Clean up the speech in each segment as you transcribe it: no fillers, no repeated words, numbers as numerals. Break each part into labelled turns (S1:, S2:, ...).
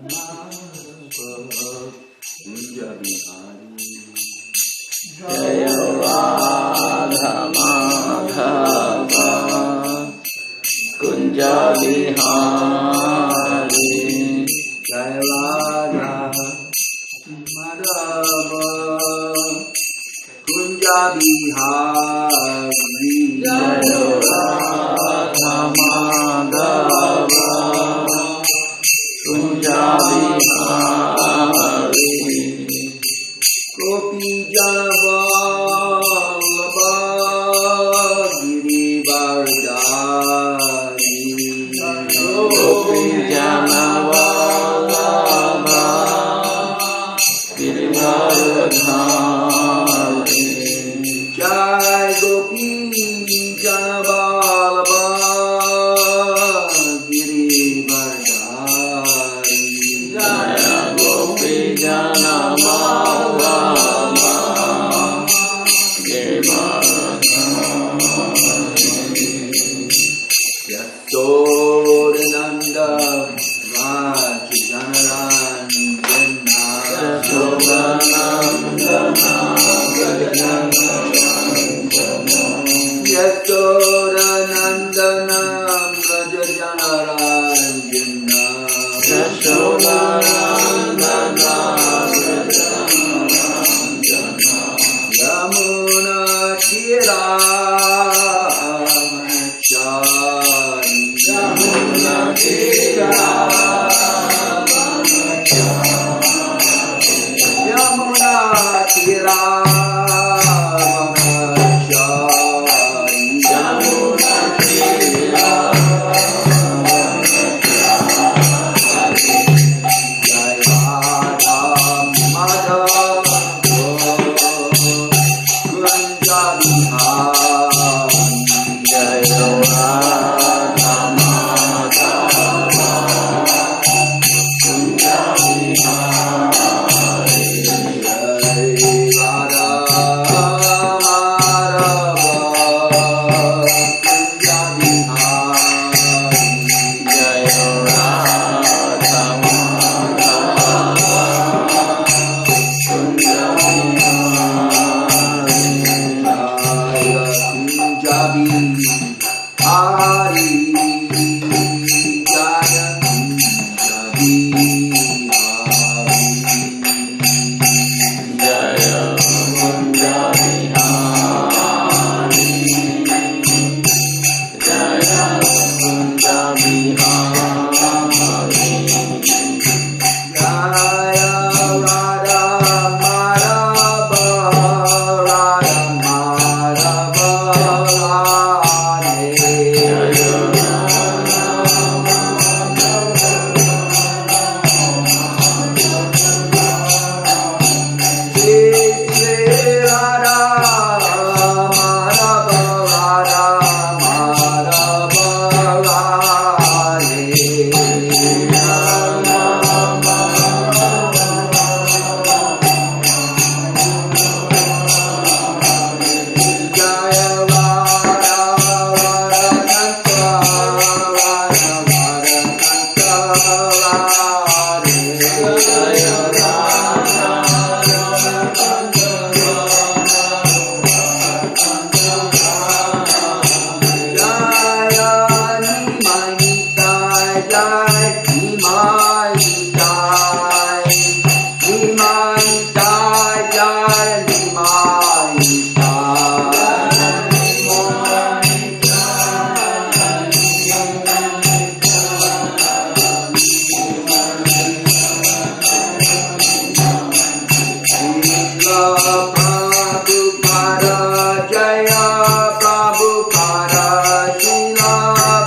S1: Kunja Bihari
S2: Jaya Radha Madhava Kunja Bihari
S1: Jaya Radha Madhava Kunja Bihari
S2: Jaya Radha Madhava Kunja Bihari
S1: Gopi Janavallabha Girivardhari
S2: Gopi Janavallabha Girivardhari
S1: Jai Gopi Janavallabha Girivardhari
S2: Jaya Gopi Janavallabha
S1: Yasodananda Rajajanarandana Yasodanandana Rajajanarandana Yamuna Tira Yamuna Tira Yamuna Tira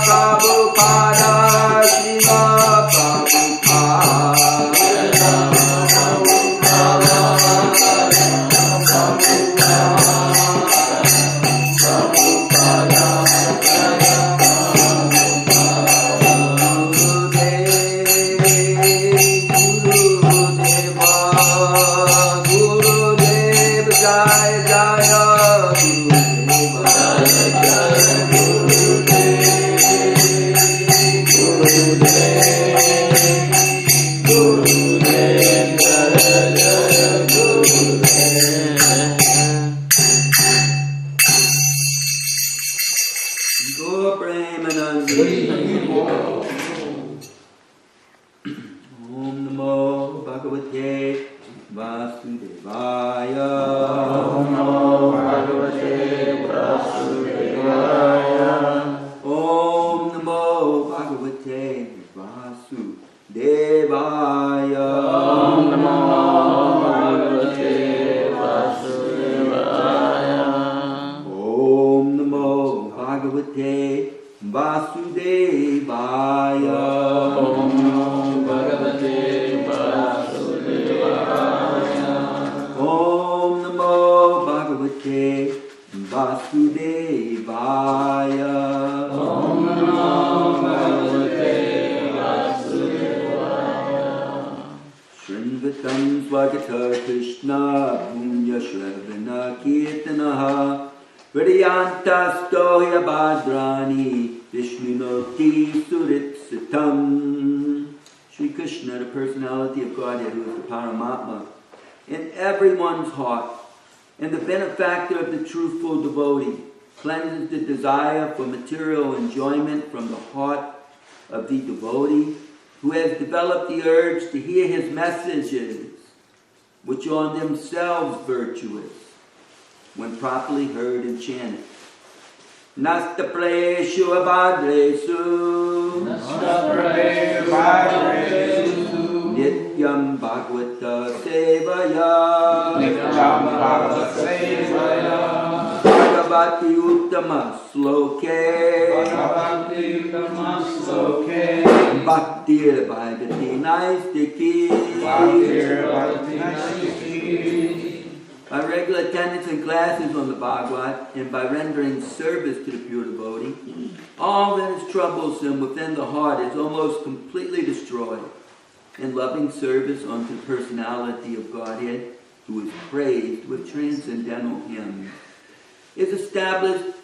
S1: Prabhupada Om Namo Bhagavate Vasudevaya.
S2: Om Namo Bhagavate Vasudevaya.
S1: Om Namo Bhagavate Vasudevaya.
S2: Om Namo Bhagavate Vasudevaya.
S1: Om Namo Bhagavate Vasudevaya.
S2: Om Namo Bhagavate Vasudevaya.
S1: Om Namo Bhagavate Vasudevaya.
S2: Om Namo Bhagavate Vasudevaya.
S1: Shrinvatam Swagata Krishna Punya Shravana Kirtanaha Vriyantastoya Bhadrani Vishnunoti Suritsitam. Shri Krishna, the personality of Godhead, who is the Paramatma, in everyone's heart, and the benefactor of the truthful devotee, cleanses the desire for material enjoyment from the heart of the devotee, who has developed the urge to hear his messages, which are in themselves virtuous, when properly heard and chanted. Nasta Prayeshu Abhadresu Nityam Bhagavata Sevaya Bhagavati Uttama Sloke Bhaktir Bhagavati Naistiki. By regular attendance in classes on the Bhagavad and by rendering service to the pure devotee, all that is troublesome within the heart is almost completely destroyed. In loving service unto the personality of Godhead, who is praised with transcendental hymns, is established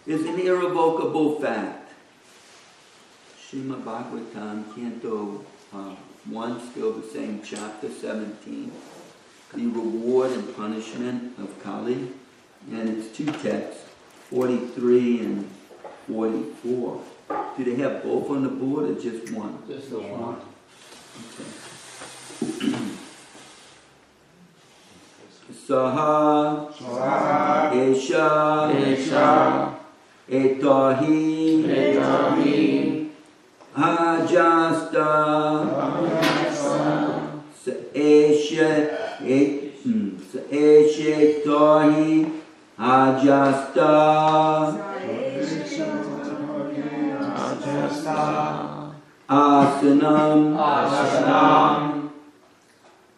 S1: as an irrevocable fact. Srimad Bhagavatam, Canto 1, still the same chapter, 17. The reward and punishment of Kali, and it's two texts, 43 and 44. Do they have both on the board or just one?
S2: Just the one.
S1: Okay. Saha Esha Etahi Ajasta Tohi Ajasta Asanam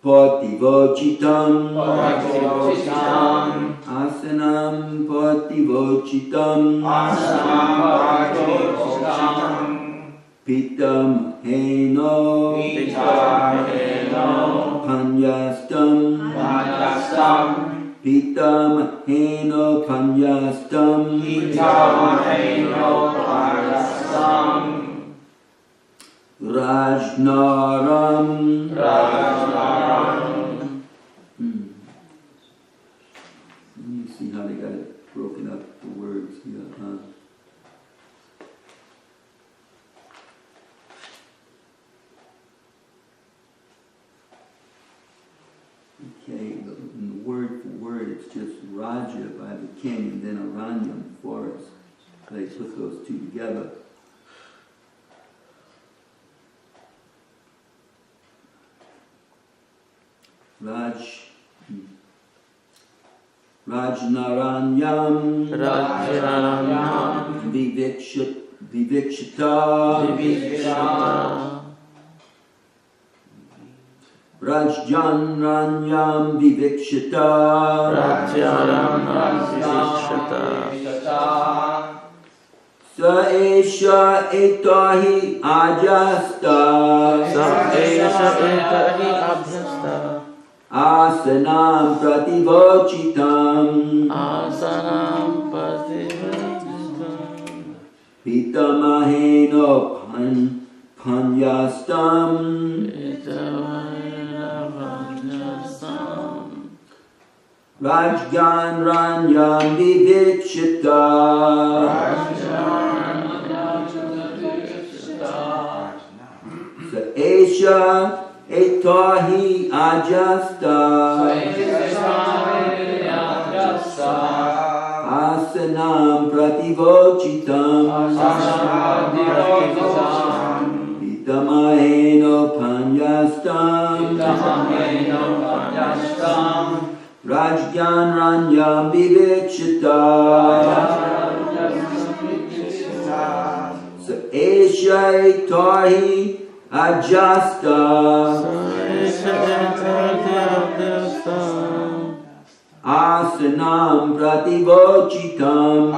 S1: Pativochitam Asanam Pativochitam Pitam Heno Panyastam Pitam Heno Panyastam Rajnaram. Let me see how they got it broken up, the words here. Okay, in the word for word, it's just Raja by the king and then Aranyam, forest. They put those two together. Rajnaranyam Vivikshita Rajjanranyam Vivikshita Sa Esha Etahi Ajasta Asanam Prativochitam Pitamaheno Panyastam Rajgan Ranyam Vivikshita Sa Esha etahi ajasta asanam prativochitam itamaheno panyastam rajgan ranyam vivichita sa esha etahi ajasta asanam prativochitam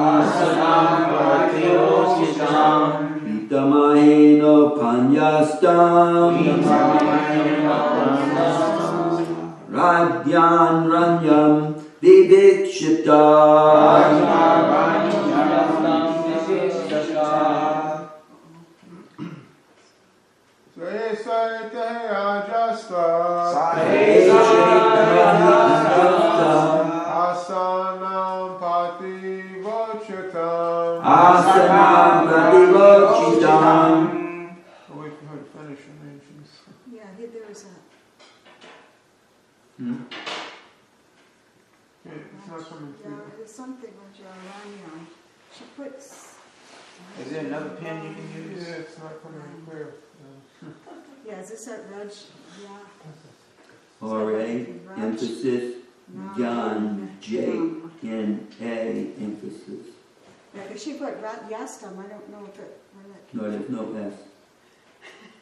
S1: itamaheno panyastam radhyan ranyam vivikshita Asanam prativochitam.
S3: Wait for her to finish her mentions.
S4: Yeah, there was a.
S3: Okay, it's not coming
S4: Yeah,
S3: through.
S4: there's something with Jaranya. She puts.
S2: Is there another pen you can use?
S3: Yeah, it's not coming clear.
S4: Yeah, is this at Raj? Yeah.
S1: R-A, emphasis, Gyan, J-N-A, emphasis.
S4: Yeah, because she put Yastam. I don't know if it.
S1: No, there's no S.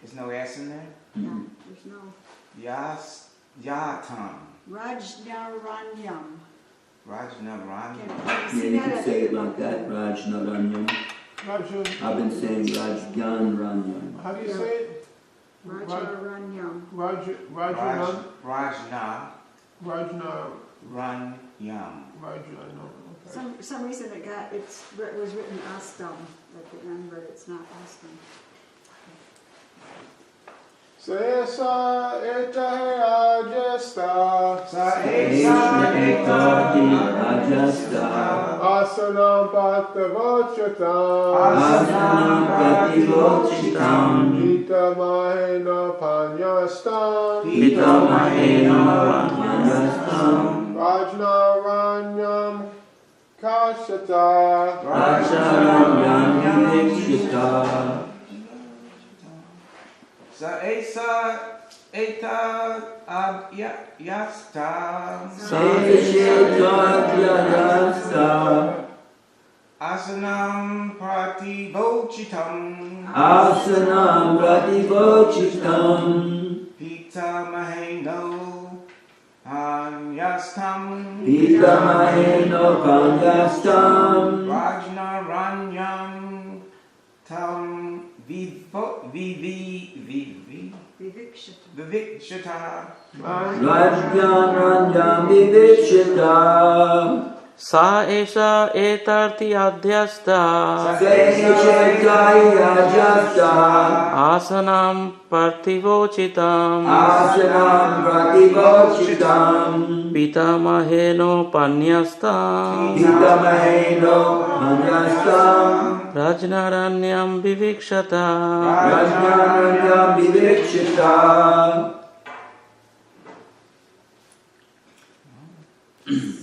S2: There's no S in there?
S4: Yeah, there's no.
S2: Yatam.
S4: Rajnaranyam.
S2: Rajnaranyam.
S1: Yeah, you can say it like that, Rajnaranyam. I've been saying Rajgan Ranyam.
S3: How do you say it?
S4: Rajaranyam.
S3: Rajna.
S2: Ranyam.
S3: Rajna. Okay.
S4: Some reason it was written Astam at the end, but it's not Astam.
S3: Sesa etahe ajasta.
S1: Eshitati ajasta.
S3: Asanam patavochatam.
S1: Asanam prativochitam.
S3: Itamahena panyastam.
S1: Itamahena panyastam.
S3: Rajnaranyam kashata.
S1: Rajnaranyam vivikshita.
S2: Sa esa eta yasta.
S1: Seshitatyayasta.
S2: Asanam prativochitam.
S1: Asanam prativochitam.
S2: Pitamaheno panyastam.
S1: Pitamaheno panyastam.
S2: Rajnaranyam tam vivikshata.
S1: Rajgan ranyam vivikshita.
S5: Sa esha etarti adhyasta
S1: Seshitayi ajasta.
S5: asanam partivochitam
S1: Asanam prativochitam.
S5: pitamaheno panyastam
S1: Pitamaheno panyastam.
S5: rajnaranyam vivikshata
S1: Rajnaranyam vivikshita.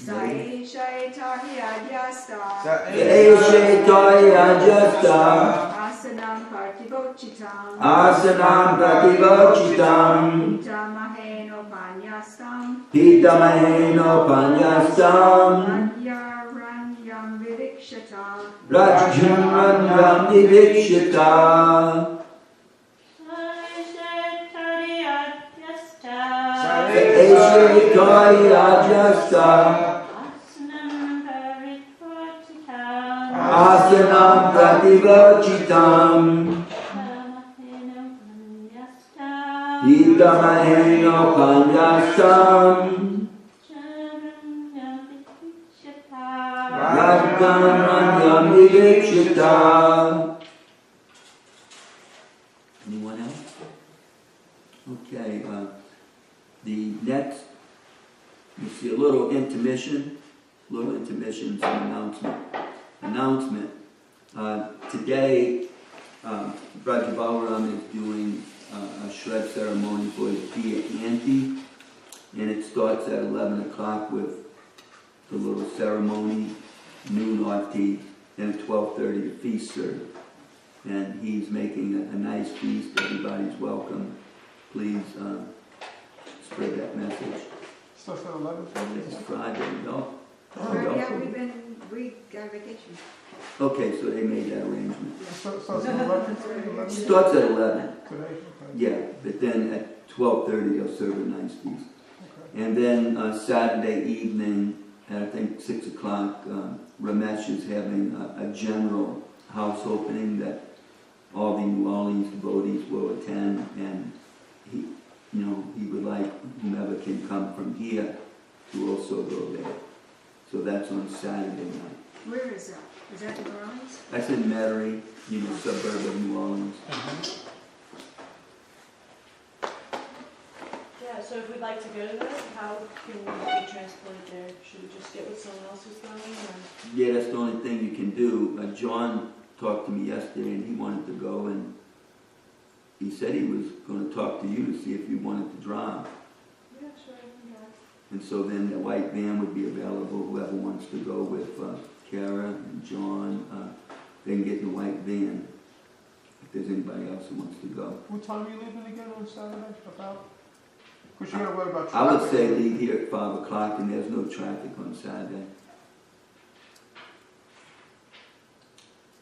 S4: Saishayatahi adyasta.
S1: Seshitayi ajasta.
S4: Asanam partivochitam.
S1: Asanam prativochitam.
S4: Pitamaheno panyastam.
S1: Pitamaheno panyastam.
S4: Rajaranyam vivikshata.
S1: Rajnaranyam vivikshita. Eshitayi ajasta. Asanam prativochitam. Pitamaheno panyastam. Rajnaranyam vivikshita. Anyone else? Okay, the next, you see a little intermission, some announcement. Today, Braj Balaram is doing a shred ceremony for his dear auntie, and it starts at 11 o'clock with the little ceremony, noon off tea, and at 12:30 the feast served. And he's making a nice feast. Everybody's welcome. Please spread that message.
S3: So for 11:30?
S1: It's Friday, no?
S4: Yeah, we got vacation.
S1: Okay, so they made that arrangement.
S3: So it's 11:30?
S1: Starts at 11.
S3: Today? Okay.
S1: Yeah, but then at 12:30 they'll serve a nice feast.
S3: Okay.
S1: And then Saturday evening, at I think 6 o'clock, Ramesh is having a general house opening that all the New Orleans devotees will attend, and he would like whomever can come from here to also go there. So that's on Saturday night.
S4: Where is that? Is that New Orleans?
S1: That's in Metairie, suburb of New Orleans.
S6: Yeah, so if we'd like to go to that, how can we be transported there? Should we just get with someone else who's going, or?
S1: Yeah, that's the only thing you can do. John talked to me yesterday and he wanted to go, and he said he was going to talk to you to see if you wanted to drive.
S6: Yeah, sure, I can drive.
S1: And so then the white van would be available, whoever wants to go with Kara and John, they can get in the white van if there's anybody else who wants to go.
S3: What time are you leaving again on Saturday? About? Because you're going to worry about
S1: I
S3: traffic.
S1: would say leave here at 5 o'clock, and there's no traffic on Saturday.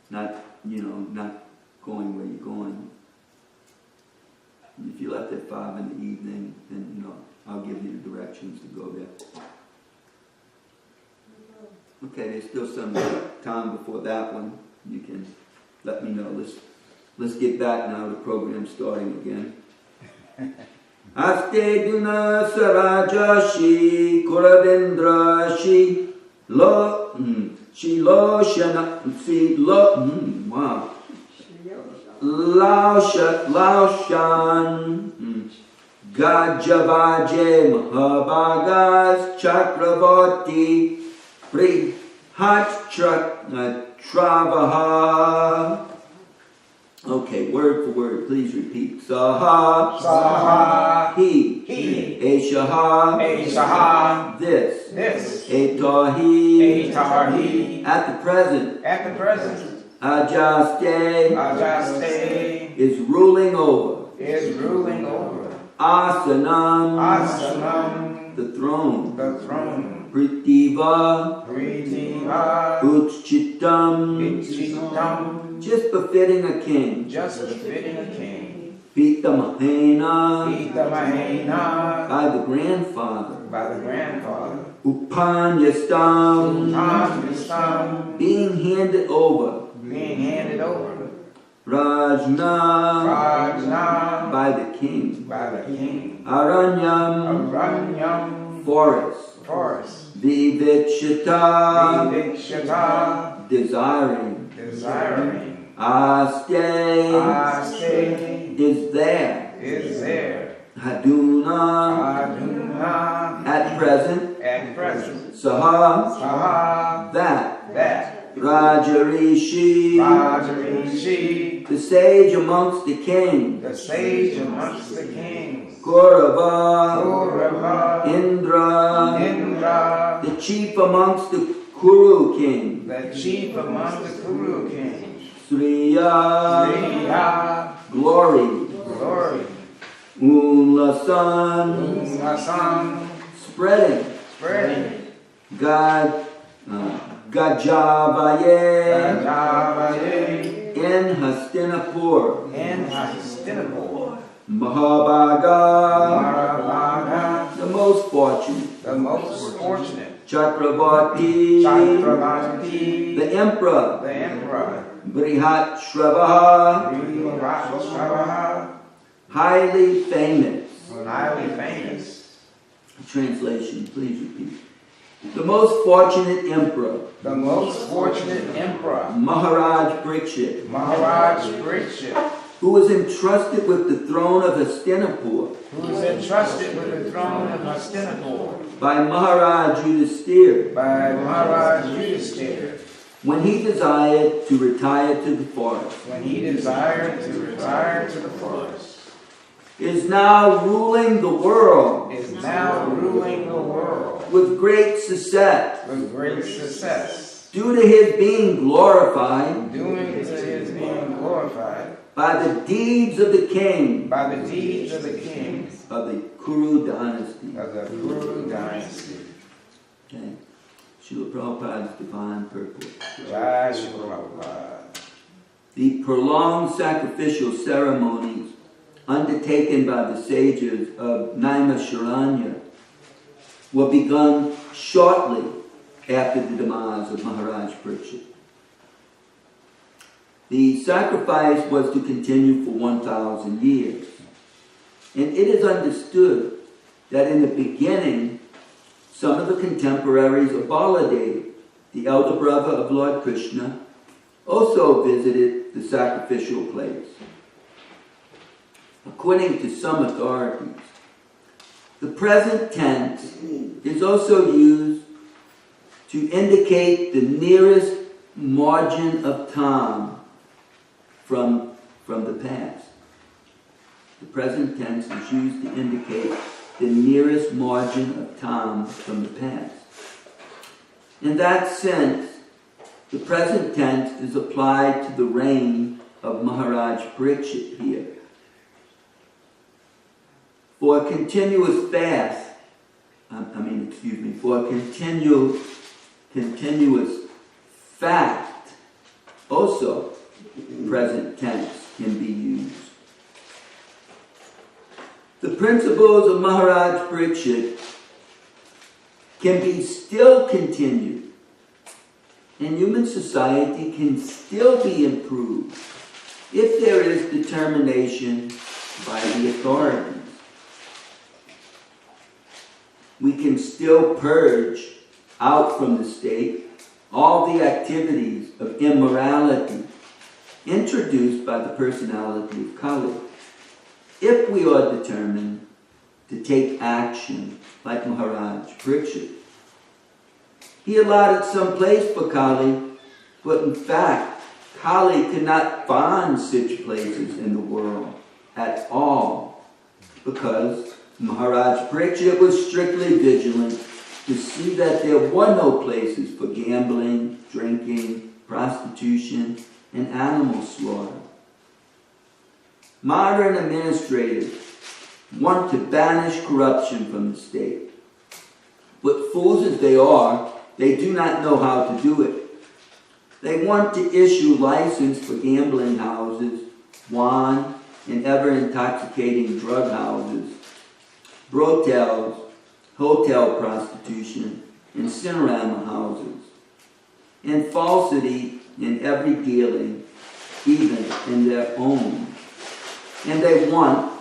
S1: Not going where you're going. If you left at 5 in the evening, then, I'll give you the directions to go there. Okay, there's still some time before that one. You can let me know. Let's get back now. The program's starting again. Aste duna sarajashi kuravendrashi lo wow Laushan Gajavaje Mahabhagas Chakravarti Prihat Travaha. Okay, word for word, please repeat. Saha,
S2: Saha,
S1: he, Eshaha, this, Etahi, at the present, Ajaste, is ruling over, Asanam, the throne, Pritiva, Uchchitam, just befitting a king. Pitamahena, by the grandfather. Upanyastam, being handed over. Rajna, by the king. Aranyam, forest. Vivekshita, desiring. Aste, is there. Haduna, at present. Saha, that. Rajarishi, the sage amongst the kings. Kaurava, Indra, the chief amongst the Kuru kings. Sriya, glory. Ulasan, spreading. Gajavaye, in Hastinapur. Mahabhaga, the most fortunate. Chakravarti, the emperor. Brihat Shravaha, highly famous. Translation, please repeat. The most fortunate emperor. Maharaj Parikshit, who was entrusted with the throne of Hastinapur. By Maharaj Yudhisthira. When he desired to retire to the forest. is now ruling the world
S2: is now ruling the world
S1: with great success
S2: with great success,
S1: due to his being glorified
S2: due to his being glorified
S1: by the deeds of the king
S2: by the deeds of the king
S1: of the Kuru dynasty.
S2: of the Kuru dynasty.
S1: Okay. Srila Prabhupada's divine purport.
S2: Jai Shri Prabhupada.
S1: The prolonged sacrificial ceremonies undertaken by the sages of Naimisharanya were begun shortly after the demise of Maharaj Parikshit. The sacrifice was to continue for 1,000 years. And it is understood that in the beginning, some of the contemporaries of Baladev, the elder brother of Lord Krishna, also visited the sacrificial place. According to some authorities, the present tense is also used to indicate the nearest margin of time from the past. The present tense is used to indicate the nearest margin of time from the past. In that sense, the present tense is applied to the reign of Maharaj Parikshit here. For a continuous fast, for a continuous fact, also present tense can be used. The principles of Maharaj Parikshit can be still continued, and human society can still be improved if there is determination by the authorities. We can still purge out from the state all the activities of immorality introduced by the personality of Kali, if we are determined to take action like Maharaj Parikshit. He allotted some place for Kali, but in fact, Kali could not find such places in the world at all, because Maharaj Parikshit was strictly vigilant to see that there were no places for gambling, drinking, prostitution, and animal slaughter. Modern administrators want to banish corruption from the state. But fools as they are, they do not know how to do it. They want to issue license for gambling houses, wine, and ever-intoxicating drug houses, brotels, hotel prostitution, and cinerama houses, and falsity in every dealing, even in their own. And they want,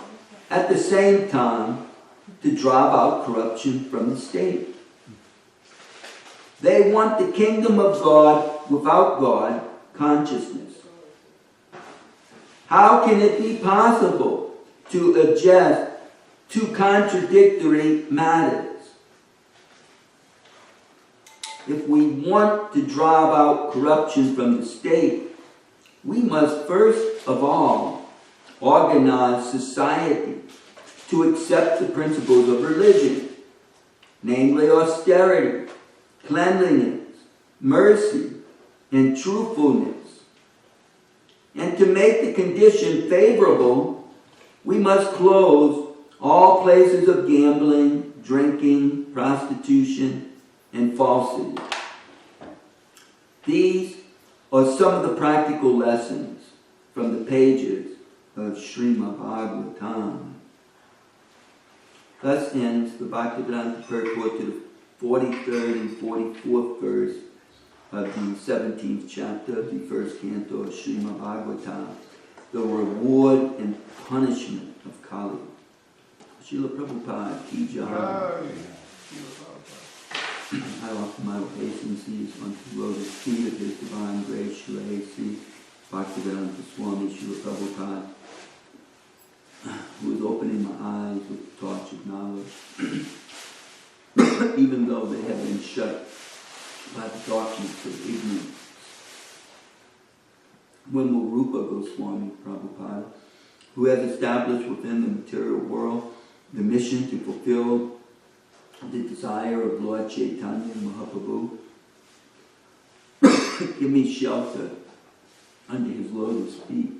S1: at the same time, to drive out corruption from the state. They want the kingdom of God without God consciousness. How can it be possible to adjust two contradictory matters? If we want to drive out corruption from the state, we must first of all organize society to accept the principles of religion, namely austerity, cleanliness, mercy, and truthfulness. And to make the condition favorable, we must close all places of gambling, drinking, prostitution, and falsity. These are some of the practical lessons from the pages of Srimad Bhagavatam. Thus ends the Bhaktivedanta purport to the 43rd and 44th verse of the 17th chapter of the first canto of Srimad Bhagavatam, the reward and punishment of Kali. Srila Prabhupada ki jai. I offer my obeisances unto the lotus feet of His Divine Grace, Srila A.C. Bhaktivedanta Swami Srila Prabhupada, who is opening my eyes with the torch of knowledge, even though they have been shut by the darkness of ignorance. When will Rupa Goswami Prabhupada, who has established within the material world the mission to fulfill the desire of Lord Chaitanya Mahaprabhu. Give me shelter under his lotus feet.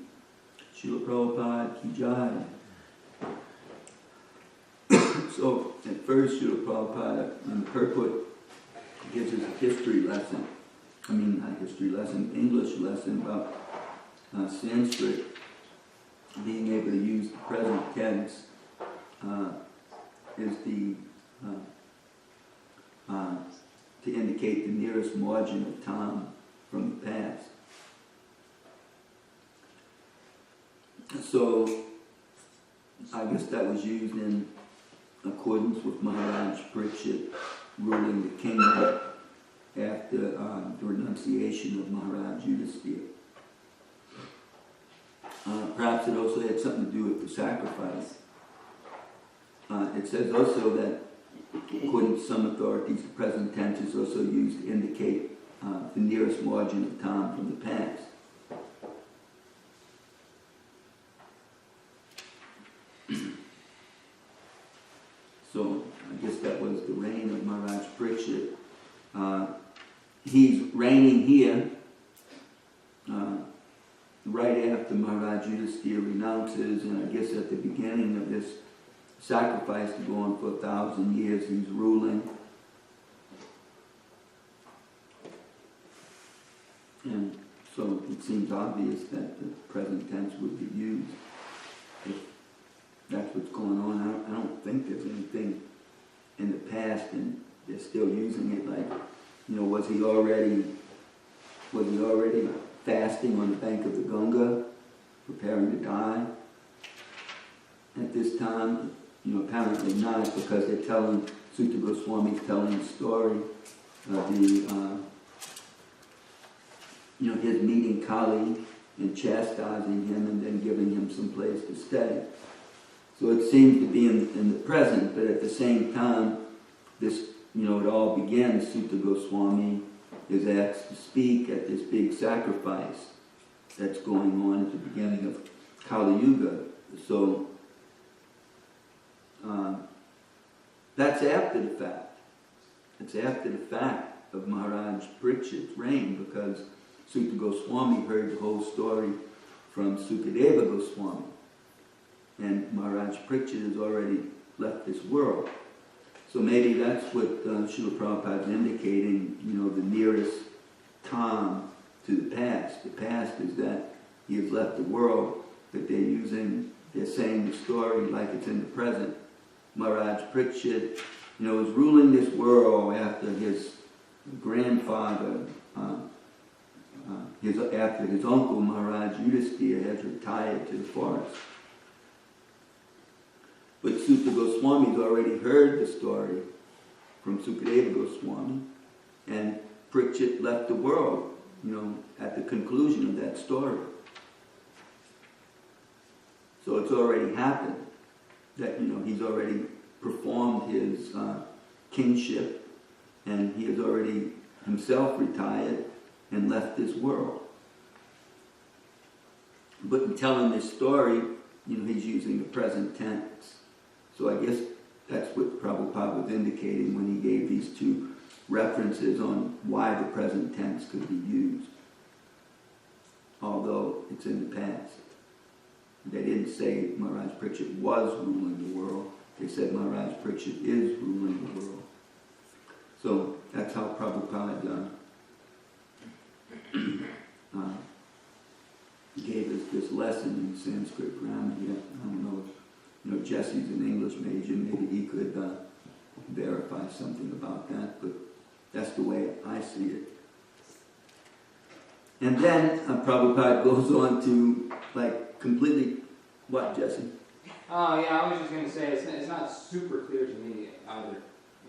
S1: Srila Prabhupada ki jai. So at first Srila Prabhupada in the purport gives us a history lesson. I mean, not history lesson, English lesson about Sanskrit being able to use the present tense is the to indicate the nearest margin of time from the past. So I guess that was used in accordance with Maharaj Parikshit ruling the kingdom after the renunciation of Maharaj Yudhisthira. Perhaps it also had something to do with the sacrifice. It says also that, according to some authorities, the present tense is also used to indicate the nearest margin of time from the past. So I guess that was the reign of Maharaj Parikshit. He's reigning here right after Maharaj Yudhisthira renounces, and I guess at the beginning of this sacrifice to go on for 1,000 years, he's ruling. And so it seems obvious that the present tense would be used if that's what's going on. I don't think there's anything in the past and they're still using it like, was he already fasting on the bank of the Ganga, preparing to die at this time? Apparently not, because they're telling, Sutta Goswami's telling the story of his meeting Kali and chastising him and then giving him some place to stay. So it seems to be in the present, but at the same time, this, it all begins. Sutta Goswami is asked to speak at this big sacrifice that's going on at the beginning of Kali Yuga. So that's after the fact. It's after the fact of Maharaj Parikshit's reign, because Sutta Goswami heard the whole story from Sukadeva Goswami. And Maharaj Parikshit has already left this world. So maybe that's what Srila Prabhupada is indicating, the nearest time to the past. The past is that he has left the world, but they're saying the story like it's in the present. Maharaj Parikshit, is ruling this world after his grandfather, after his uncle Maharaj Yudhisthira has retired to the forest. But Sutta Goswami's already heard the story from Sukadeva Goswami, and Parikshit left the world, at the conclusion of that story. So it's already happened that, he's already performed his kingship, and he has already himself retired and left this world. But in telling this story, he's using the present tense. So I guess that's what Prabhupada was indicating when he gave these two references on why the present tense could be used, although it's in the past. They didn't say Maharaj Parikshit was ruling the world. They said Maharaj Parikshit is ruling the world. So that's how Prabhupada gave us this lesson in Sanskrit grammar. I don't know if Jesse's an English major. Maybe he could verify something about that, but that's the way I see it. And then Prabhupada goes on to completely, what, Jesse?
S7: Oh yeah, I was just going to say it's not super clear to me either.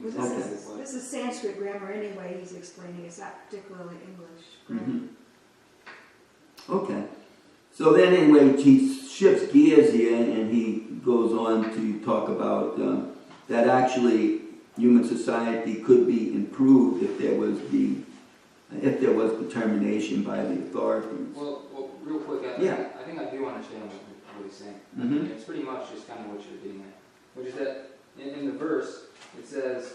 S4: This is Sanskrit grammar anyway. He's explaining it's not particularly English grammar.
S1: Mm-hmm. Okay. So then anyway, he shifts gears here and he goes on to talk about that actually human society could be improved if there was determination by the authorities.
S7: Well real quick, I think I do understand what he's saying.
S1: Mhm.
S7: It's pretty much just kind of what you're getting at, which is that in the verse it says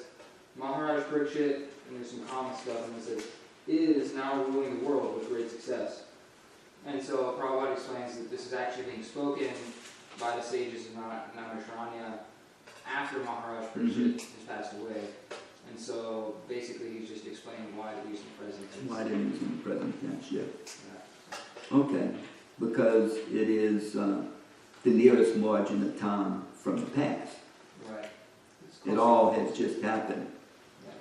S7: Maharaj Parikshit, and there's some common stuff, and it says is now ruling the world with great success. And so Prabhupada explains that this is actually being spoken by the sages of Naimisharanya after Maharaj Parikshit has passed away. And so basically he's just explaining why to use the present tense.
S1: Why didn't use in the present tense? Yeah.
S7: Yeah.
S1: Okay. Because it is the nearest margin of time from the past.
S7: Right. It's
S1: It
S7: closer.
S1: all has just happened.
S7: Yeah.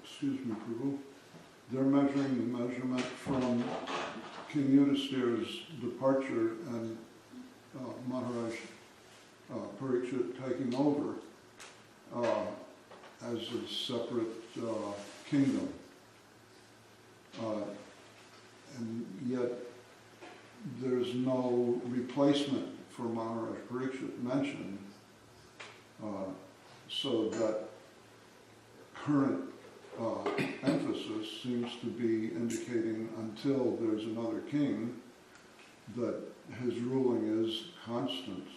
S3: Excuse me, Prabhu. They're measuring the measurement from King Yudhisthira's departure and Maharaj Parikshit taking over as a separate kingdom. And yet there's no replacement for Maharaj Parikshit mentioned, so that current emphasis seems to be indicating until there's another king that his ruling is constant.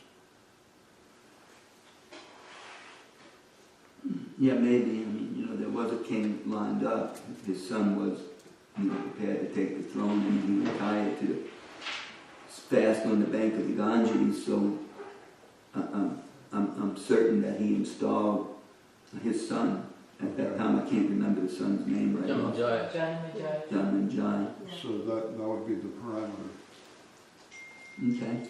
S1: Yeah, maybe. I mean, there was a king lined up. His son was, prepared to take the throne, and he retired to fast on the bank of the Ganges. So I'm certain that he installed his son. At that time, I can't remember the son's name right now. Janmanjaya.
S3: So that would be the parameter.
S1: Okay.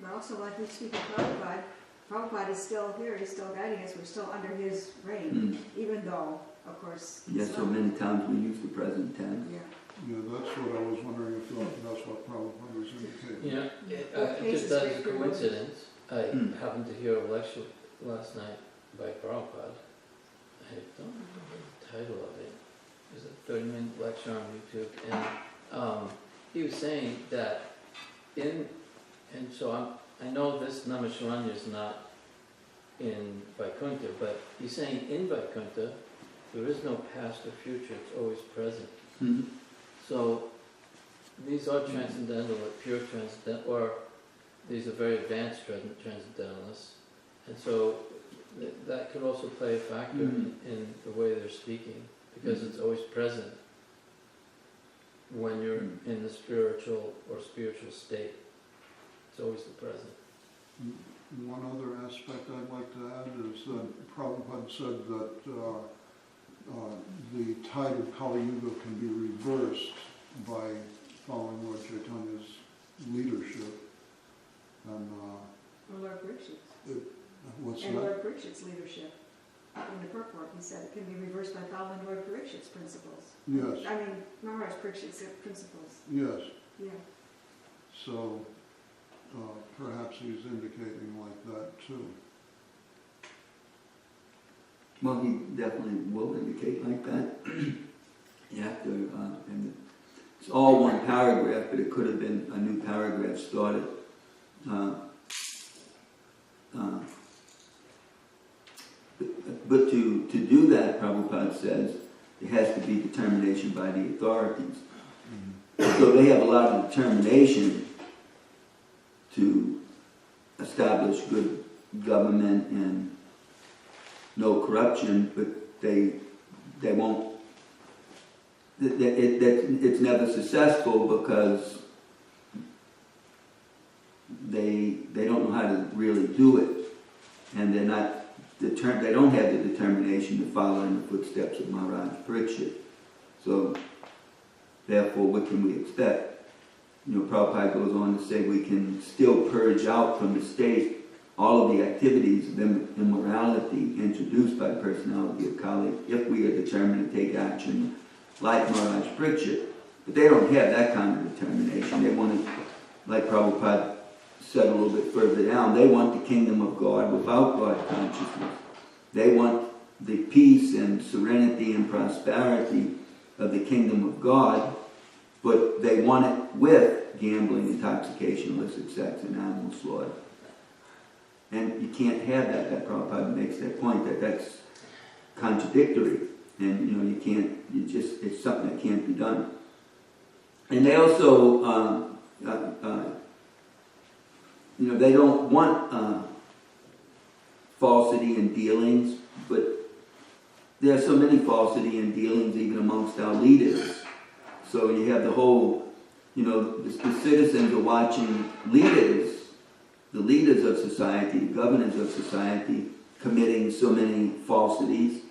S4: But also, like we speak of Prabhupada, Prabhupada is still here, he's still guiding us, we're still under his reign, even though, of course...
S1: Yes, so many times we use the present tense.
S4: Yeah.
S3: Yeah, that's what I was wondering if that's what Prabhupada was indicating.
S8: Yeah, just as a coincidence, I happened to hear a lecture last night by Prabhupada. I don't remember the title of it. It was a 30-minute lecture on YouTube, and he was saying that I know this Naimisharanya is not in Vaikuntha, but he's saying in Vaikuntha there is no past or future, it's always present.
S1: Mm-hmm.
S8: So these are transcendental or pure transcendental, or these are very advanced transcendentalists, and so that could also play a factor in the way they're speaking, because it's always present when you're in the spiritual state. It's always the present.
S3: One other aspect I'd like to add is that Prabhupada said that the tide of Kali Yuga can be reversed by following Lord Chaitanya's leadership. And
S4: Lord Parikshit's.
S3: what's
S4: And
S3: that?
S4: Lord Parikshit's leadership. In the purport, he said it can be reversed by following Lord Parikshit's principles.
S3: Yes,
S4: I mean, Maharaj Parikshit's principles.
S3: yes.
S4: Yeah.
S3: So perhaps he's indicating like that too.
S1: Well, he definitely will indicate like that. And it's all one paragraph, but it could have been a new paragraph started. But to do that, Prabhupada says, it has to be determination by the authorities. So they have a lot of determination to establish good government and no corruption, but they won't. It's never successful because they don't know how to really do it, and they're not they don't have the determination to follow in the footsteps of Maharaj Parikshit. So therefore, what can we expect? Prabhupada goes on to say we can still purge out from the state all of the activities of immorality introduced by the personality of Kali if we are determined to take action like Maharaj Parikshit. But they don't have that kind of determination. They want to, like Prabhupada said a little bit further down, they want the kingdom of God without God consciousness. They want the peace and serenity and prosperity of the kingdom of God, but they want it with gambling, intoxication, illicit sex, and animal slaughter. And you can't have that. That Prabhupada makes that point, that's contradictory. And you can't, it's something that can't be done. And they also, they don't want falsity in dealings, but there are so many falsity in dealings even amongst our leaders. So you have the whole, the citizens are watching leaders, the leaders of society, the governors of society, committing so many falsities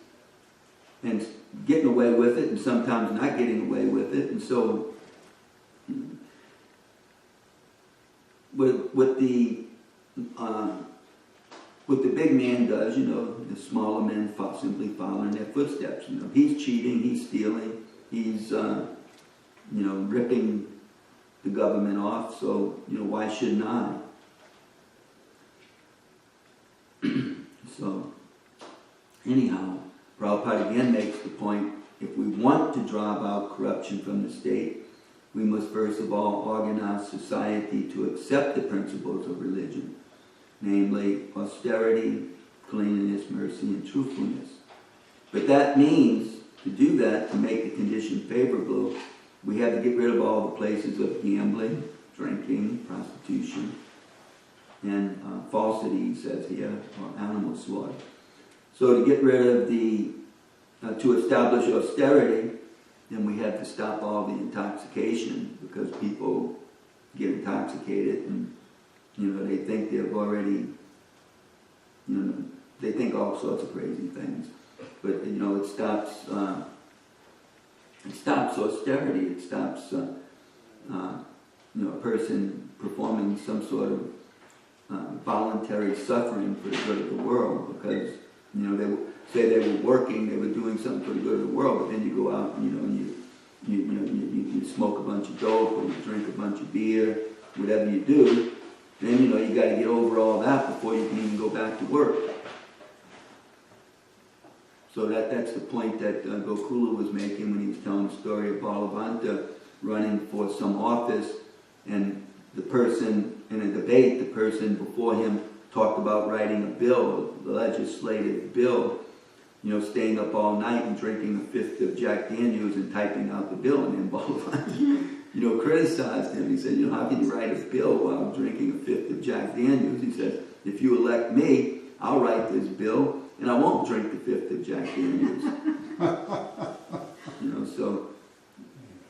S1: and getting away with it, and sometimes not getting away with it. And so what the big man does, the smaller men simply follow in their footsteps. He's cheating, he's stealing, he's ripping the government off. So why shouldn't I? So anyhow, Prabhupada again makes the point, if we want to drive out corruption from the state, we must first of all organize society to accept the principles of religion, namely austerity, cleanliness, mercy, and truthfulness. But that means, to do that, to make the condition favorable, we have to get rid of all the places of gambling, drinking, prostitution, and falsity, he says here, or animal slaughter. So to get rid of to establish austerity, then we have to stop all the intoxication, because people get intoxicated and, they think they've already, they think all sorts of crazy things. But, it stops austerity, it stops, a person performing some sort of voluntary suffering for the good of the world, because they say they were working, they were doing something for the good of the world, but then you go out and you smoke a bunch of dope, or you drink a bunch of beer, whatever you do, then you got to get over all that before you can even go back to work. So that's the point that Gokula was making when he was telling the story of Talavana running for some office, and the person in a debate, the person before him talked about writing a bill, a legislative bill, staying up all night and drinking a fifth of Jack Daniels and typing out the bill, and then Bhagavatam, criticized him. He said, how can you write a bill while drinking a fifth of Jack Daniels? He says, if you elect me, I'll write this bill, and I won't drink the fifth of Jack Daniels.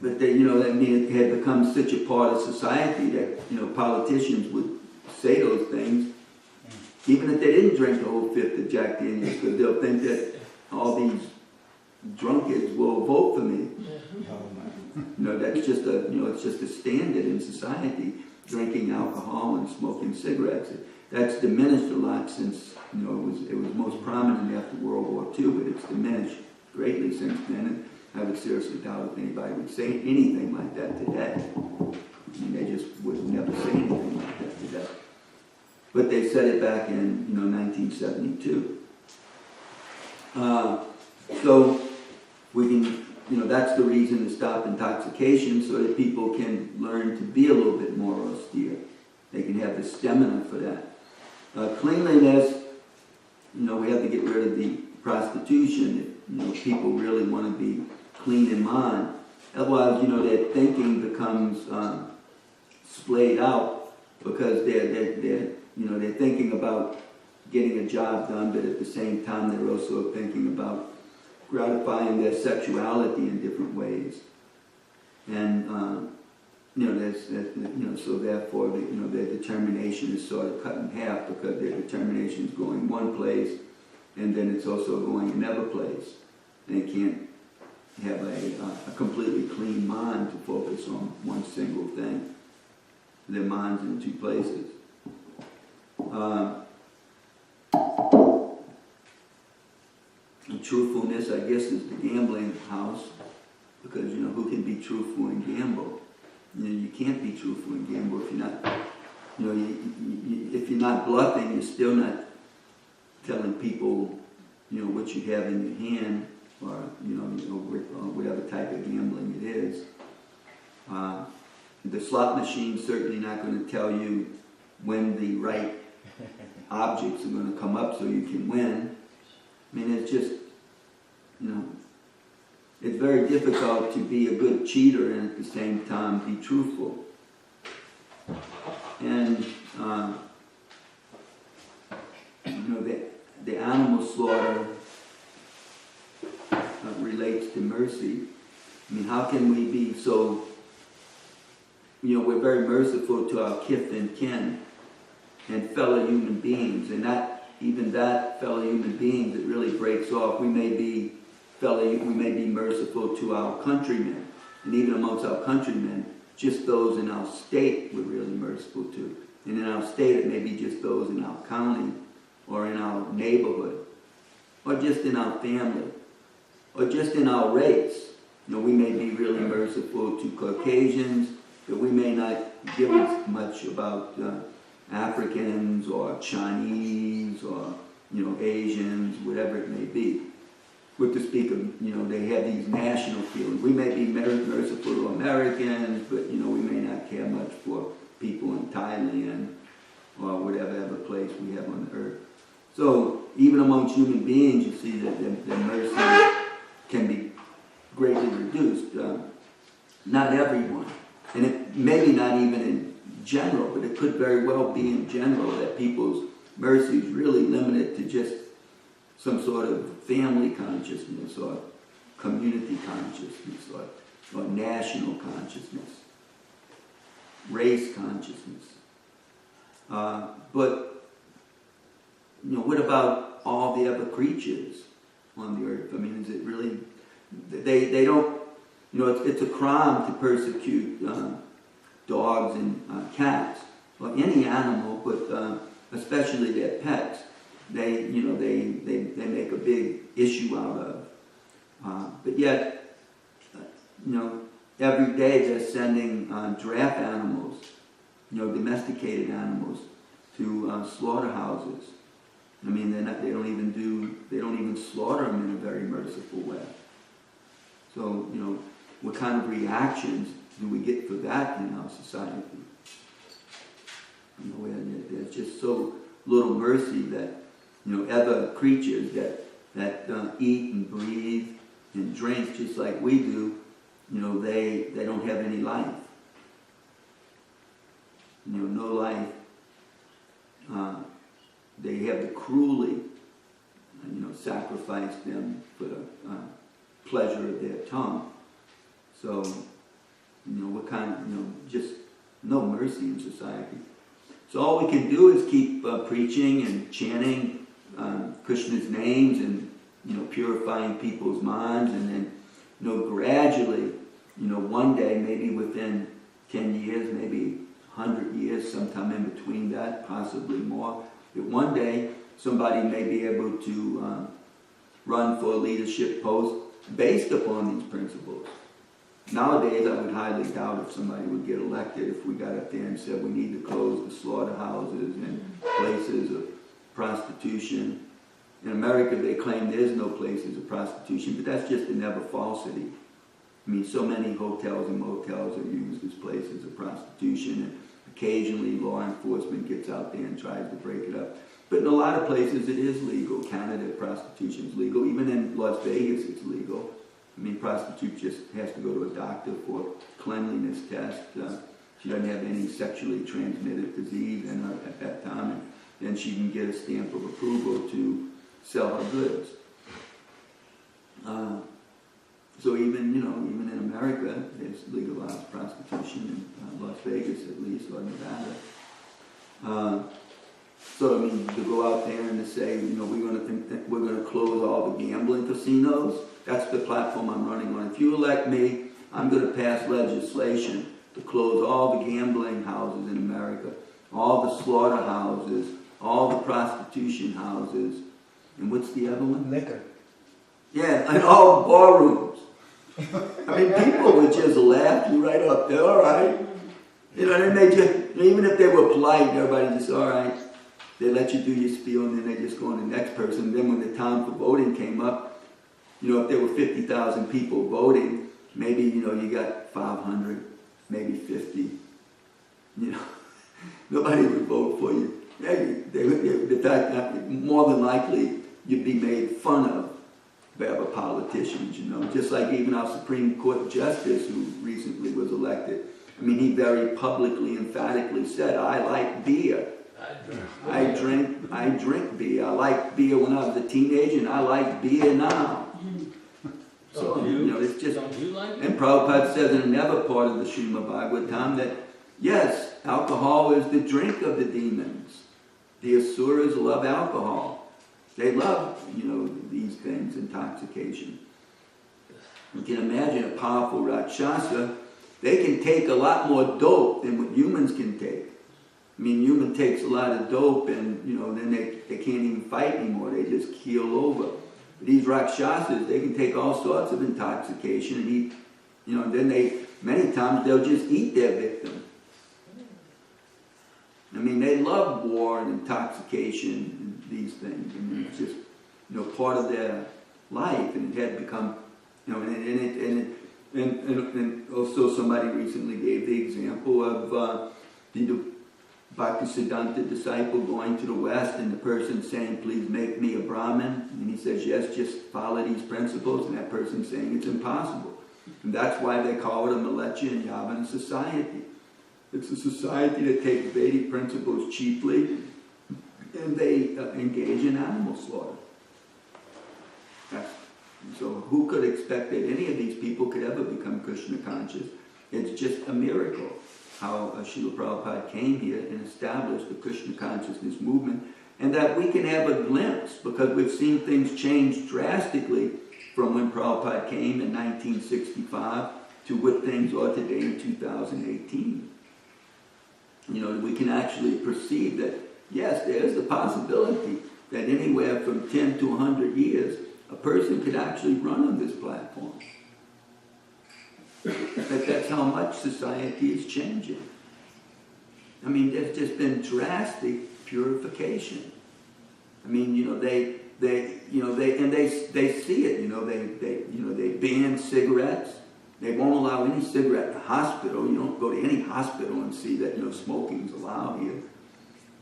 S1: But they, it had become such a part of society that, politicians would say those things, even if they didn't drink the whole fifth of Jack Daniels, because they'll think that all these drunkards will vote for me. That's just it's just a standard in society, drinking alcohol and smoking cigarettes. That's diminished a lot since, it was most prominent after World War II, but it's diminished greatly since then. And I would seriously doubt if anybody would say anything like that today. They just would never say anything like that today. But they said it back in, 1972. So we can, that's the reason to stop intoxication, so that people can learn to be a little bit more austere. They can have the stamina for that. Cleanliness, we have to get rid of the prostitution if, people really want to be clean in mind. Otherwise, their thinking becomes splayed out, because they're thinking about getting a job done, but at the same time they're also thinking about gratifying their sexuality in different ways. And so therefore their determination is sort of cut in half, because their determination is going one place, and then it's also going another place. And they can't have a completely clean mind to focus on one single thing. Their mind's in two places. Truthfulness, I guess, is the gambling house, because who can be truthful and gamble? You can't be truthful and gamble if you're not. If you're not bluffing, you're still not telling people, what you have in your hand, or whatever type of gambling it is. The slot machine's certainly not going to tell you when the right objects are going to come up so you can win. I mean, it's just, it's very difficult to be a good cheater and at the same time be truthful. And the animal slaughter relates to mercy. I mean, how can we be so, we're very merciful to our kith and kin and fellow human beings, and even that fellow human beings, it really breaks off. We may be merciful to our countrymen, and even amongst our countrymen, just those in our state we're really merciful to. And in our state, it may be just those in our county, or in our neighborhood, or just in our family, or just in our race. We may be really merciful to Caucasians, but we may not give as much about Africans or Chinese or Asians, whatever it may be. With to speak of, they have these national feelings. We may be merciful to Americans, but we may not care much for people in Thailand or whatever other place we have on the earth. So even amongst human beings, you see that the mercy can be greatly reduced. Not everyone, and it maybe not even in general, but it could very well be in general that people's mercy is really limited to just some sort of family consciousness or community consciousness or national consciousness, race consciousness. But what about all the other creatures on the earth? I mean, is it really? They don't. It's a crime to persecute dogs and cats or any animal, but especially their pets. They make a big issue out of. But yet, every day they're sending draft animals, domesticated animals, to slaughterhouses. I mean, they don't even slaughter them in a very merciful way. So, what kind of reactions do we get for that in our society? Where there's just so little mercy that, other creatures that eat and breathe and drink just like we do, they don't have any life. No life. They have to cruelly, sacrifice them for the pleasure of their tongue. So, what kind of, just no mercy in society. So all we can do is keep preaching and chanting Krishna's names and, purifying people's minds, and then, gradually, one day, maybe within 10 years, maybe 100 years, sometime in between that, possibly more, that one day somebody may be able to run for a leadership post based upon these principles. Nowadays, I would highly doubt if somebody would get elected if we got up there and said we need to close the slaughterhouses and places of prostitution. In America, they claim there's no places of prostitution, but that's just another falsity. I mean, so many hotels and motels are used as places of prostitution, and occasionally law enforcement gets out there and tries to break it up. But in a lot of places, it is legal. Canada, prostitution is legal. Even in Las Vegas, it's legal. I mean, prostitute just has to go to a doctor for a cleanliness test. She doesn't have any sexually transmitted disease in her at that time, and then she can get a stamp of approval to sell her goods. So even in America, there's legalized prostitution in Las Vegas at least, or Nevada. So I mean, to go out there and to say, we're going to close all the gambling casinos. That's the platform I'm running on. If you elect me, I'm going to pass legislation to close all the gambling houses in America, all the slaughterhouses, all the prostitution houses, and what's the other one?
S2: Liquor.
S1: Yeah, and all barrooms. I mean, people would just laugh you right up there. All right, and they just, even if they were polite, everybody just, all right. They let you do your spiel, and then they just go on the next person. Then when the time for voting came up, if there were 50,000 people voting, maybe, you got 500, maybe 50. Nobody would vote for you. The fact that more than likely you'd be made fun of by other politicians, just like even our Supreme Court Justice who recently was elected. I mean, he very publicly, emphatically said, I like beer. I drink beer. I like beer when I was a teenager, and I like beer now. So, it's just,
S8: Don't you like it?
S1: and Prabhupada says in another part of the Srimad Bhagavatam that, yes, alcohol is the drink of the demons. The asuras love alcohol. They love, these things, intoxication. You can imagine a powerful Rakshasa, they can take a lot more dope than what humans can take. I mean, human takes a lot of dope and, then they can't even fight anymore. They just keel over. These Rakshasas, they can take all sorts of intoxication and eat, then many times they'll just eat their victim. I mean, they love war and intoxication and these things. I mean, it's just, part of their life, and it had become, and also somebody recently gave the example of the Bhaktisiddhanta disciple going to the West and the person saying, please make me a Brahmin. And he says, yes, just follow these principles. And that person saying it's impossible. And that's why they call it a Mleccha and Yavana society. It's a society that takes Vedic principles cheaply and they engage in animal slaughter. So who could expect that any of these people could ever become Krishna conscious? It's just a miracle how Srila Prabhupada came here and established the Krishna consciousness movement, and that we can have a glimpse, because we've seen things change drastically from when Prabhupada came in 1965 to what things are today in 2018. We can actually perceive that, yes, there is the possibility that anywhere from 10 to 100 years, a person could actually run on this platform. That's how much society is changing. I mean, there's just been drastic purification. I mean, they see it. They ban cigarettes. They won't allow any cigarette in the hospital. You don't go to any hospital and see that smoking's allowed here.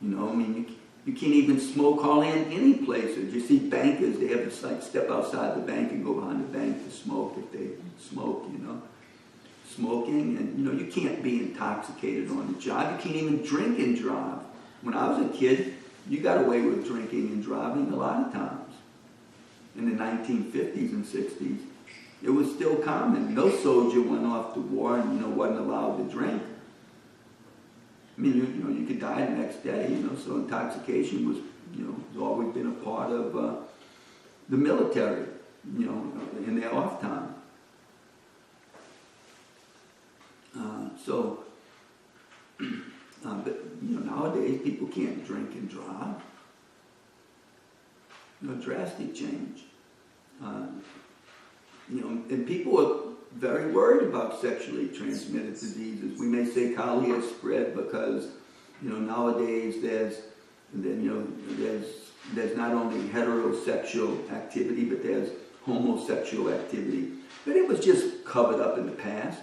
S1: I mean, you can't even smoke hardly in any places. You see bankers, they have to step outside the bank and go behind the bank to smoke if they smoke. Smoking, and you can't be intoxicated on the job. You can't even drink and drive. When I was a kid, you got away with drinking and driving a lot of times. In the 1950s and 60s, it was still common. No soldier went off to war and wasn't allowed to drink. I mean, you could die the next day. So intoxication was has always been a part of the military. In their off time. But nowadays people can't drink and drive. Drastic change. And people are very worried about sexually transmitted diseases. We may say Kali has spread because nowadays there's not only heterosexual activity, but there's homosexual activity. But it was just covered up in the past.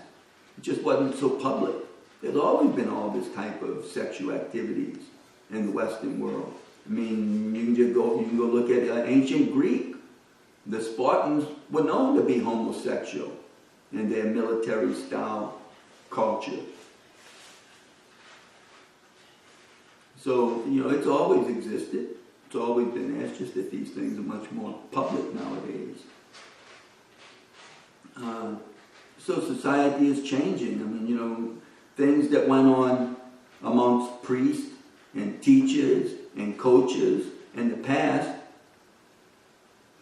S1: It just wasn't so public. There's always been all this type of sexual activities in the Western world. I mean, you can go look at ancient Greek. The Spartans were known to be homosexual in their military style culture. So, it's always existed. It's always been there. It's just that these things are much more public nowadays. So society is changing. I mean, things that went on amongst priests and teachers and coaches in the past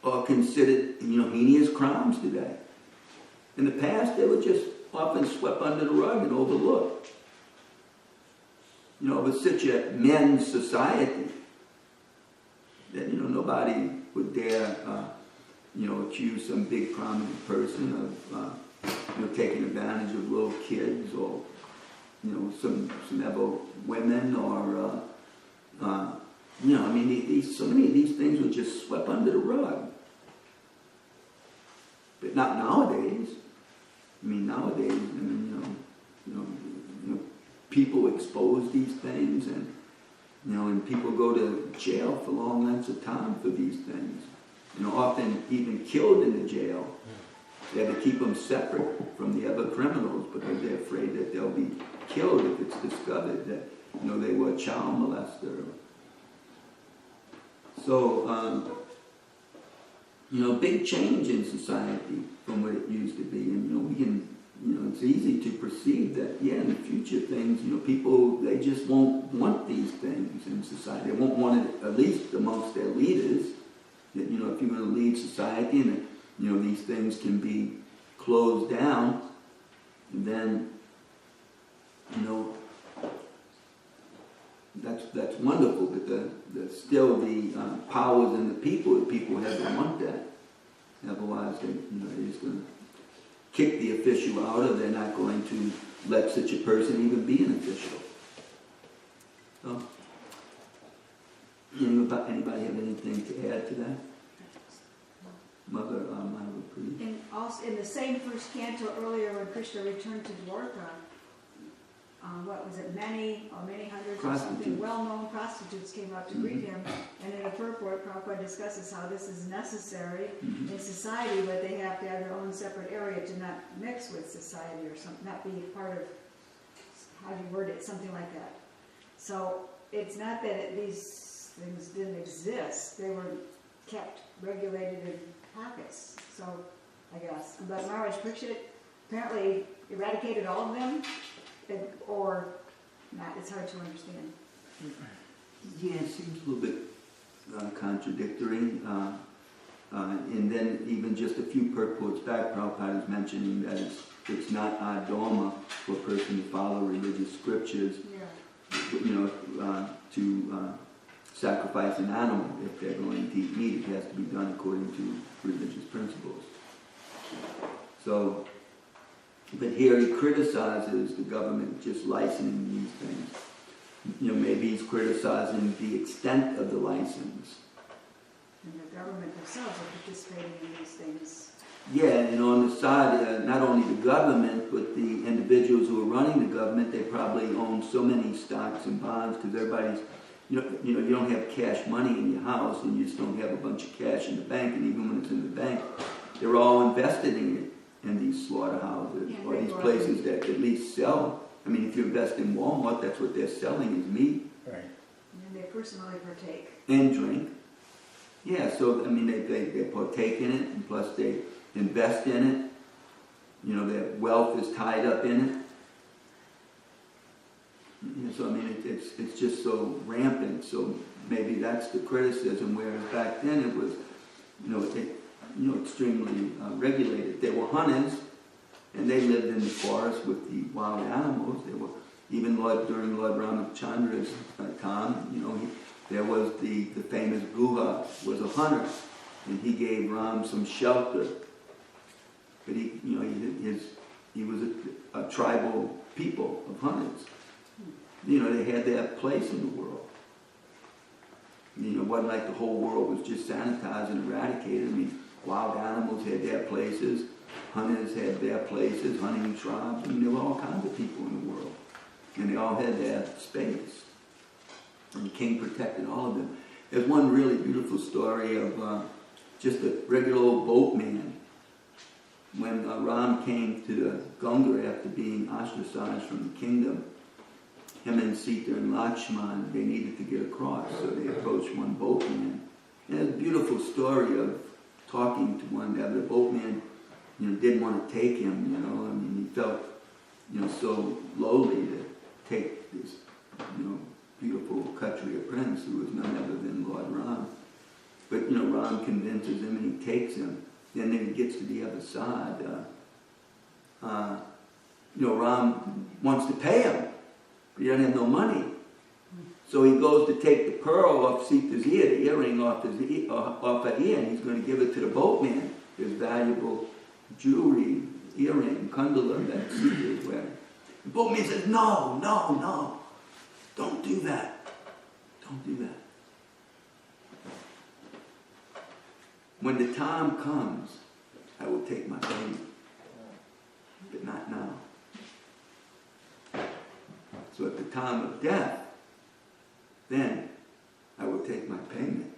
S1: are considered, heinous crimes today. In the past, they were just often swept under the rug and overlooked. It was such a men's society that, nobody would dare, accuse some big prominent person of, taking advantage of little kids or, some other women or, I mean, so many of these things were just swept under the rug. But not nowadays. I mean, nowadays, people expose these things and people go to jail for long lengths of time for these things. Often even killed in the jail. They have to keep them separate from the other criminals because they're afraid that they'll be killed if it's discovered that they were a child molester. So, big change in society from what it used to be. And, we can, it's easy to perceive that, in the future things, people, they just won't want these things in society. They won't want it, at least amongst their leaders. That, if you're going to lead society and, these things can be closed down, then, that's wonderful, but still the powers in the people have to want that. Otherwise, they're just going to kick the official out, or they're not going to let such a person even be an official. So, anybody have anything to add to that? Mother, please.
S4: And also in the same first canto earlier, when Krishna returned to Dwarka, what was it, many hundreds or something, well-known prostitutes came out to greet him, and in a purport, Prabhupada discusses how this is necessary in society, but they have to have their own separate area to not mix with society or something, not be part of, how do you word it, something like that. So it's not that these things didn't exist, they were kept regulated in pockets, so I guess. But Maharaj Parikshit apparently eradicated all of them, or not, it's hard to understand.
S1: Yeah, it seems a little bit contradictory. And then even just a few purports back, Prabhupada is mentioning that it's not adharma for a person to follow religious scriptures, to sacrifice an animal if they're going to eat meat. It has to be done according to religious principles. So, but here he criticizes the government just licensing these things. Maybe he's criticizing the extent of the license.
S4: And the government themselves are participating in these things.
S1: Yeah, and on the side, not only the government, but the individuals who are running the government, they probably own so many stocks and bonds because everybody's, you don't have cash money in your house and you just don't have a bunch of cash in the bank, and even when it's in the bank, they're all invested in it. In these slaughterhouses, or these places that at least sell. I mean, if you invest in Walmart, that's what they're selling is meat.
S2: Right.
S4: And they personally partake.
S1: And drink. Yeah, so, I mean, they partake in it, and plus they invest in it. Their wealth is tied up in it. So, I mean, it's just so rampant. So maybe that's the criticism, whereas back then it was, extremely regulated. They were hunters, and they lived in the forest with the wild animals. They were, even during Lord Ramachandra's time, there was the famous Guha was a hunter, and he gave Ram some shelter. But he was a tribal people of hunters. They had their place in the world. It wasn't like the whole world was just sanitized and eradicated. I mean, wild animals had their places, hunters had their places, hunting tribes. There were all kinds of people in the world. And they all had their space. And the king protected all of them. There's one really beautiful story of just a regular old boatman. When Ram came to the Ganga after being ostracized from the kingdom, him and Sita and Lakshman, they needed to get across. So they approached one boatman. And it's a beautiful story of talking to one that the boatman, didn't want to take him, I mean, he felt, so lowly to take this, beautiful Kshatriya prince who was none other than Lord Ram. But, Ram convinces him and he takes him. Then he gets to the other side. Ram wants to pay him, but he doesn't have no money. So he goes to take the pearl off Sita's ear, the earring off her ear, and he's going to give it to the boatman, his valuable jewelry, earring, kundala that Sita is wearing. The boatman says, no, don't do that. Don't do that. When the time comes, I will take my payment, but not now. So at the time of death, then I will take my payment.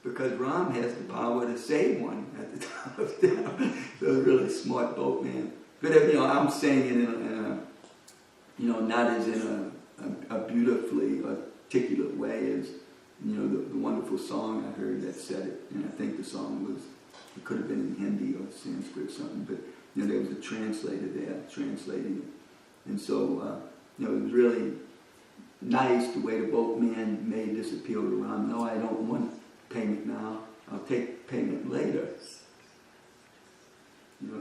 S1: Because Ram has the power to save one at the time of death. So a really smart boatman. But I'm saying it not as in a beautifully articulate way as, the wonderful song I heard that said it. And I think the song it could have been in Hindi or Sanskrit or something, but, there was a translator there translating it. And so, it was really nice the way the boat man made this appeal to Ram. No, I don't want payment now. I'll take payment later.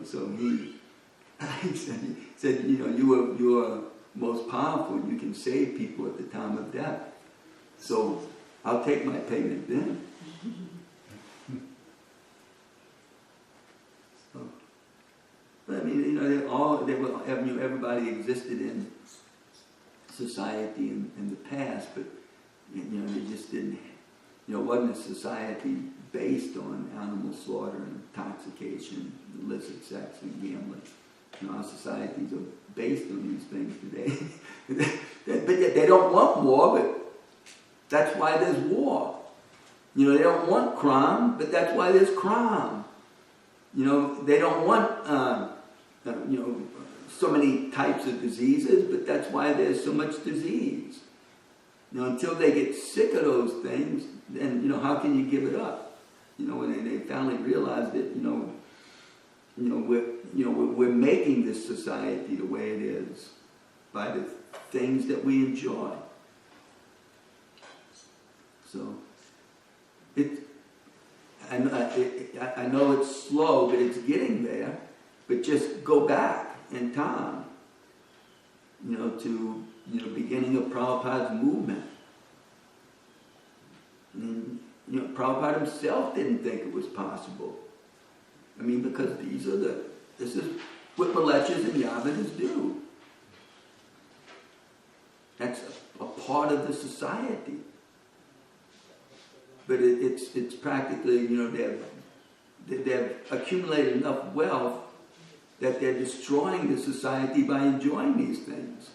S1: So he said, you are most powerful. You can save people at the time of death. So I'll take my payment then. But I mean, everybody existed in society in the past, but they just didn't. Wasn't a society based on animal slaughter and intoxication, illicit sex and gambling. Our societies are based on these things today. But yet they don't want war, but that's why there's war. They don't want crime, but that's why there's crime. They don't want so many types of diseases, but that's why there's so much disease. Until they get sick of those things, then how can you give it up? When they finally realize that we're making this society the way it is by the things that we enjoy. So I know it's slow, but it's getting there. But just go back in time, to beginning of Prabhupada's movement. And, Prabhupada himself didn't think it was possible. I mean, because this is what Malechas and Yavanas do. That's a part of the society. But it's practically, they've accumulated enough wealth that they're destroying the society by enjoying these things.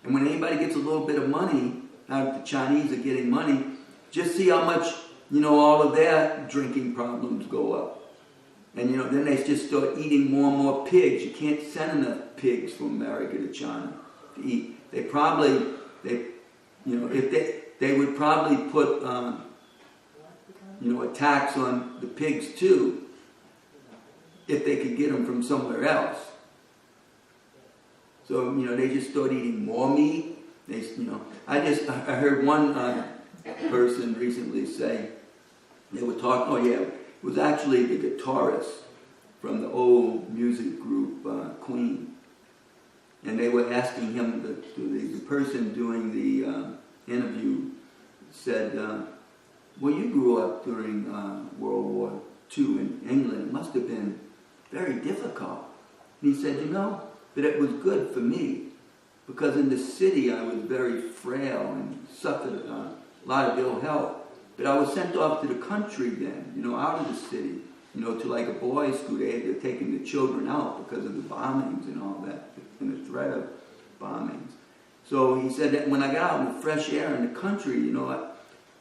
S1: And when anybody gets a little bit of money, now that the Chinese are getting money, just see how much, all of their drinking problems go up. And, then they just start eating more and more pigs. You can't send enough pigs from America to China to eat. They would probably put, a tax on the pigs too, if they could get them from somewhere else. So, they just start eating more meat. I heard one person recently say, they were talking, it was actually the guitarist from the old music group, Queen. And they were asking him, the person doing the interview said, well, you grew up during World War II in England. It must have been very difficult. And he said, that it was good for me, because in the city I was very frail and suffered a lot of ill health. But I was sent off to the country then, out of the city, to like a boys' school. They're taking the children out because of the bombings and all that, and the threat of bombings. So he said that when I got out in the fresh air in the country,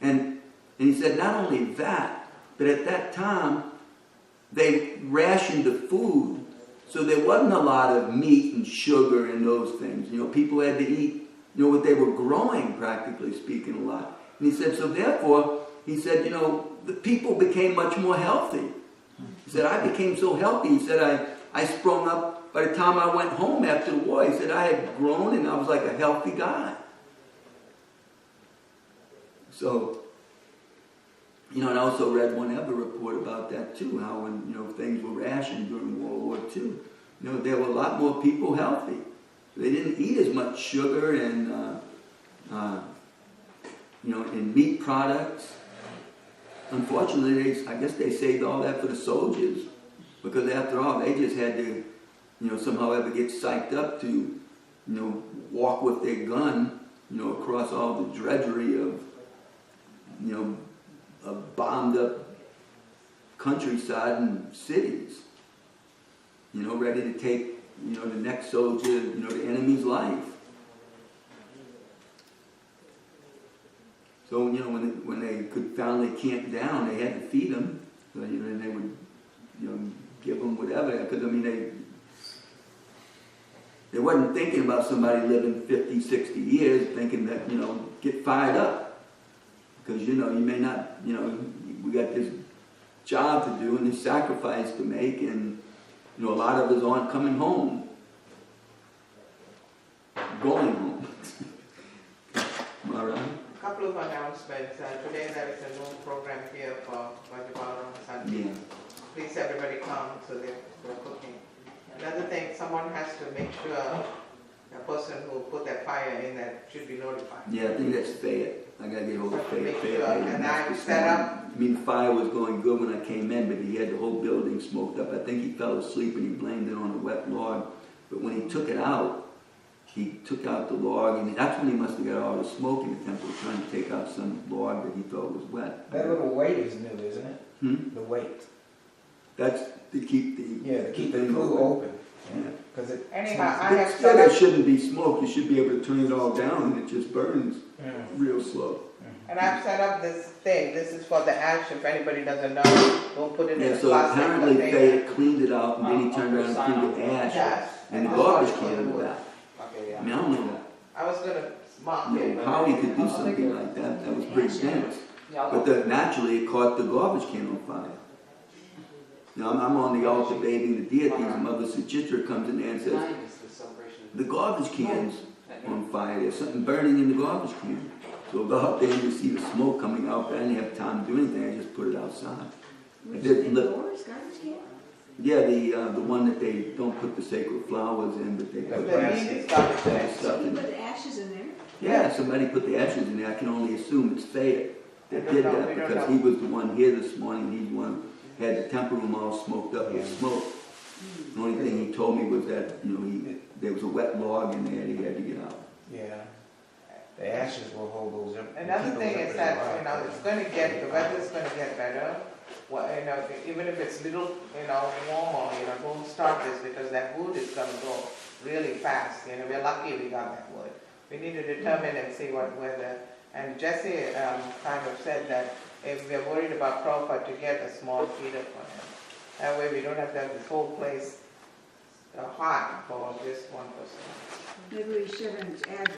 S1: and he said not only that, but at that time, they rationed the food, so there wasn't a lot of meat and sugar and those things. People had to eat, what they were growing, practically speaking, a lot. And he said, so therefore, he said, the people became much more healthy. He said, I became so healthy. He said, I sprung up, by the time I went home after the war, he said, I had grown and I was like a healthy guy. So, and I also read one other report about that too, how when, things were rationed during World War II, there were a lot more people healthy. They didn't eat as much sugar and, and meat products. Unfortunately, I guess they saved all that for the soldiers, because after all, they just had to, somehow ever get psyched up to, walk with their gun, across all the drudgery of, of bombed up countryside and cities, ready to take, the next soldier, the enemy's life. So, when they could finally camp down, they had to feed them. So, and they would, give them whatever. Because, They wasn't thinking about somebody living 50, 60 years, thinking that, get fired up. Because, you may not, we got this job to do and this sacrifice to make, and, a lot of us aren't coming home. Going home. Am I right?
S2: A couple of announcements. Today there is a new program here for Bhagavatam Sunday.
S1: Yeah.
S2: Please everybody come, so they're cooking. Another thing, someone has to make sure the person who put that fire in that should be notified.
S1: Yeah, I think that's fair. I gotta get hold of fair.
S2: Make sure. And I set up.
S1: I mean, the fire was going good when I came in, but he had the whole building smoked up. I think he fell asleep and he blamed it on the wet log. But when he took it out, he took out the log, and that's when he must have got all the smoke in the temple, trying to take out some log that he thought was wet.
S2: That little weight is new, isn't it? The weight.
S1: That's to keep the...
S2: Yeah, to keep the flue open.
S1: Yeah.
S2: Because it...
S9: Anyhow, I have
S1: Still,
S9: set
S1: there
S9: up,
S1: shouldn't be smoke. You should be able to turn it all down, and it just burns real slow.
S9: and I've set up this thing, this is for the ash, if anybody doesn't know, don't put it in
S1: Yeah,
S9: a
S1: so
S9: plastic
S1: apparently
S9: container.
S1: Faye cleaned it out, and then he turned around and threw the ash
S9: Yes.
S1: and the
S9: this
S1: garbage
S9: was
S1: can in the
S9: wood.
S1: back.
S7: Okay,
S1: I mean, I don't know
S9: I was gonna mark it. but-
S1: how he could do something like that. That was pretty dense. But naturally, it caught the garbage can on fire. I'm on the altar bathing the deities, and Mother Suchitra comes in there and says, the garbage can's on fire. There's something burning in the garbage can. So I go out there and you see the smoke coming out, but I didn't have time to do anything. I just put it outside.
S4: Which
S1: did
S4: is
S1: look-
S4: yours, garbage can?
S1: Yeah, the one that they don't put the sacred flowers in, but they put
S9: The meat is garbage can.
S1: stuff
S4: So you
S1: in.
S4: put the ashes in there?
S1: Yeah, somebody put the ashes in there. I can only assume it's Faye that did that,
S9: we don't
S1: because
S9: know.
S1: he was the one here this morning. He's the one had the temple room all smoked up with smoke. The only thing he told me was that there was a wet log in there and he had to get out.
S2: Yeah. The ashes will hold those up.
S9: Another thing is that, it's gonna get, the weather's gonna get better. Well, even if it's little, warmer, don't start this because that wood is gonna go really fast. We're lucky we got that wood. We need to determine and see what weather. And Jesse kind of said that if we're worried about Prabhupada, to get a small heater for him. That way we don't have to have this whole place hot for just one person.
S4: Maybe we shouldn't add